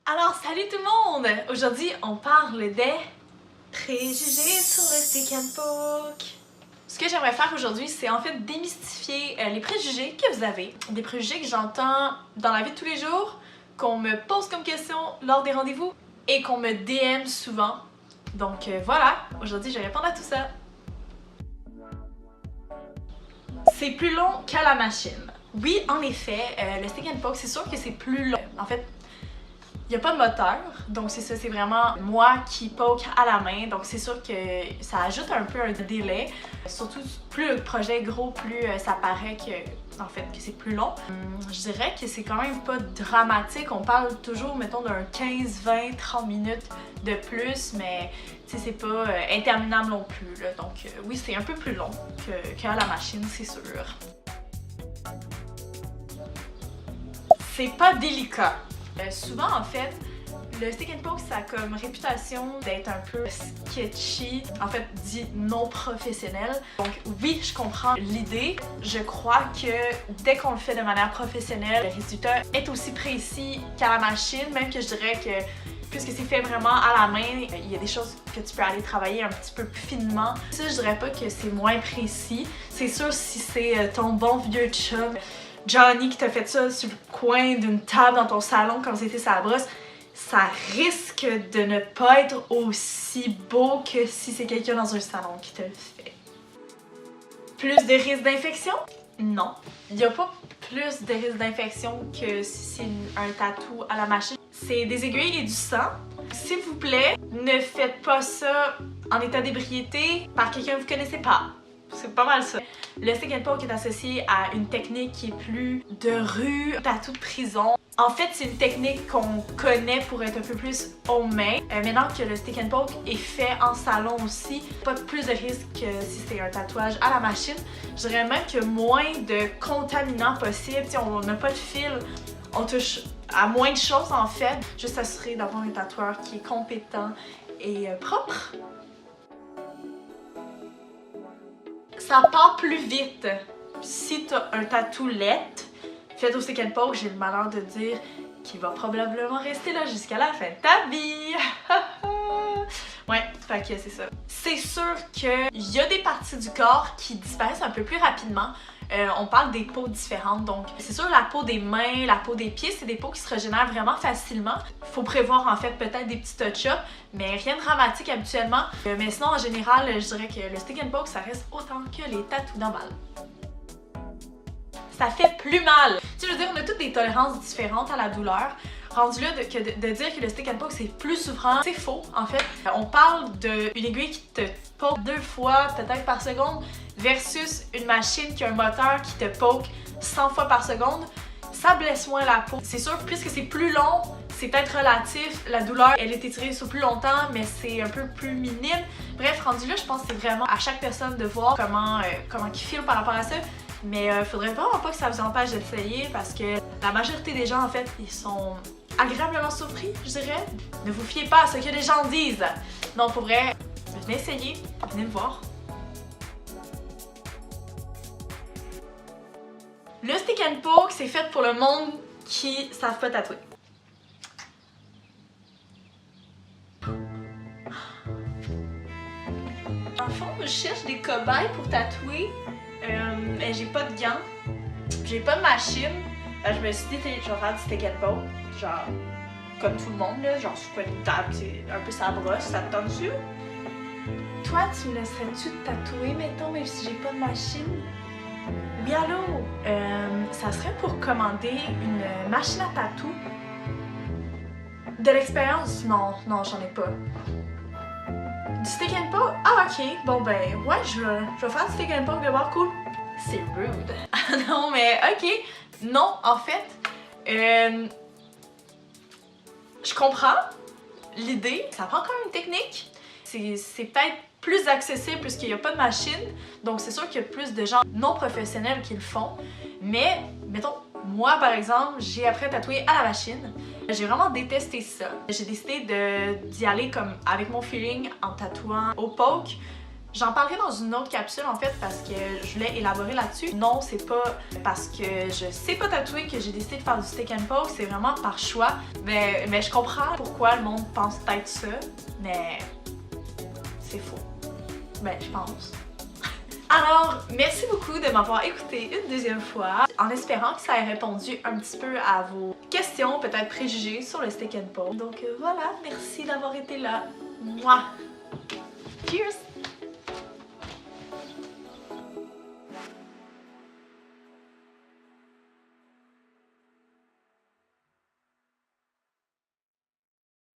Alors, salut tout le monde! Aujourd'hui, on parle des préjugés sur le stick and poke. Ce que j'aimerais faire aujourd'hui, c'est en fait démystifier les préjugés que vous avez. Des préjugés que j'entends dans la vie de tous les jours, qu'on me pose comme question lors des rendez-vous et qu'on me DM souvent. Donc voilà, aujourd'hui je vais répondre à tout ça. C'est plus long qu'à la machine. Oui, en effet, le stick and poke, c'est sûr que c'est plus long. En fait, il n'y a pas de moteur, donc c'est ça, c'est vraiment moi qui poke à la main, donc c'est sûr que ça ajoute un peu un délai. Surtout, plus le projet est gros, plus ça paraît que, en fait, que c'est plus long. Je dirais que c'est quand même pas dramatique, on parle toujours, mettons, d'un 15, 20, 30 minutes de plus, mais c'est pas interminable non plus, là. Donc oui, c'est un peu plus long qu'à la machine, c'est sûr. C'est pas délicat. Souvent, en fait, le stick and poke, ça a comme réputation d'être un peu sketchy, en fait, dit non professionnel. Donc oui, je comprends l'idée. Je crois que dès qu'on le fait de manière professionnelle, le résultat est aussi précis qu'à la machine, même que je dirais que puisque c'est fait vraiment à la main, il y a des choses que tu peux aller travailler un petit peu plus finement. Ça, je dirais pas que c'est moins précis. C'est sûr, si c'est ton bon vieux chum Johnny qui t'a fait ça sur le coin d'une table dans ton salon comme c'était sa brosse, ça risque de ne pas être aussi beau que si c'est quelqu'un dans un salon qui te le fait. Plus de risque d'infection? Non. Il n'y a pas plus de risque d'infection que si c'est un tatou à la machine. C'est des aiguilles et du sang. S'il vous plaît, ne faites pas ça en état d'ébriété par quelqu'un que vous connaissez pas. C'est pas mal ça. Le stick and poke est associé à une technique qui est plus de rue, tatou de prison. En fait, c'est une technique qu'on connaît pour être un peu plus homemade. Maintenant que le stick and poke est fait en salon aussi, pas plus de risque que si c'est un tatouage à la machine. Je dirais même que moins de contaminants possible. T'sais, on n'a pas de fil, on touche à moins de choses en fait. Juste s'assurer d'avoir un tatoueur qui est compétent et propre. Ça part plus vite. Si t'as un tatou lettre fait au stick and poke, j'ai le malheur de dire qu'il va probablement rester là jusqu'à la fin de ta vie. Ouais, fait que c'est ça. C'est sûr qu'il y a des parties du corps qui disparaissent un peu plus rapidement. On parle des peaux différentes, donc c'est sûr la peau des mains, la peau des pieds, c'est des peaux qui se régénèrent vraiment facilement. Faut prévoir en fait peut-être des petits touch-ups, mais rien de dramatique habituellement. Mais sinon en général, je dirais que le stick and poke ça reste autant que les tatous normales. Ça fait plus mal! Tu sais, je veux dire, on a toutes des tolérances différentes à la douleur. Rendu là, de dire que le stick and poke c'est plus souffrant, c'est faux en fait. On parle d'une aiguille qui te poke 2 fois peut-être par seconde versus une machine qui a un moteur qui te poke 100 fois par seconde. Ça blesse moins la peau. C'est sûr, puisque c'est plus long, c'est peut-être relatif. La douleur, elle est étirée sur plus longtemps, mais c'est un peu plus minime. Bref, rendu là, je pense que c'est vraiment à chaque personne de voir comment il file par rapport à ça. Mais faudrait vraiment pas que ça vous empêche de l'essayer parce que la majorité des gens, en fait, ils sont agréablement surpris, je dirais. Ne vous fiez pas à ce que les gens disent. Non, pour vrai, venez essayer, venez me voir. Le stick and poke, c'est fait pour le monde qui savent pas tatouer. En fond, je cherche des cobayes pour tatouer. J'ai pas de gants, j'ai pas de machine. Je me suis dit, je vais faire du stick and poke, genre comme tout le monde, là, genre sur une table, c'est un peu sa brosse, ça te tente dessus. Toi, tu me laisserais-tu te tatouer, mettons, même si j'ai pas de machine? Oui, allô? Ça serait pour commander une machine à tatou. De l'expérience? Non, j'en ai pas. Du stick and poke? Ah, ok. Bon, ben, ouais, je vais faire du stick and poke de voir, cool. C'est rude. Non, mais ok. Non, en fait, je comprends l'idée. Ça prend quand même une technique. C'est peut-être plus accessible puisqu'il n'y a pas de machine. Donc, c'est sûr qu'il y a plus de gens non professionnels qui le font. Mais, mettons, moi, par exemple, j'ai appris à tatouer à la machine. J'ai vraiment détesté ça. J'ai décidé d'y aller comme avec mon feeling en tatouant au poke J'en parlerai dans une autre capsule en fait parce que je voulais élaborer là-dessus. Non, c'est pas parce que je sais pas tatouer que j'ai décidé de faire du stick and poke, c'est vraiment par choix. Mais je comprends pourquoi le monde pense peut-être ça, mais c'est faux. Ben, je pense. Alors, merci beaucoup de m'avoir écouté une deuxième fois, en espérant que ça ait répondu un petit peu à vos questions, peut-être préjugés sur le stick and poke. Donc voilà, merci d'avoir été là. Mouah! Cheers!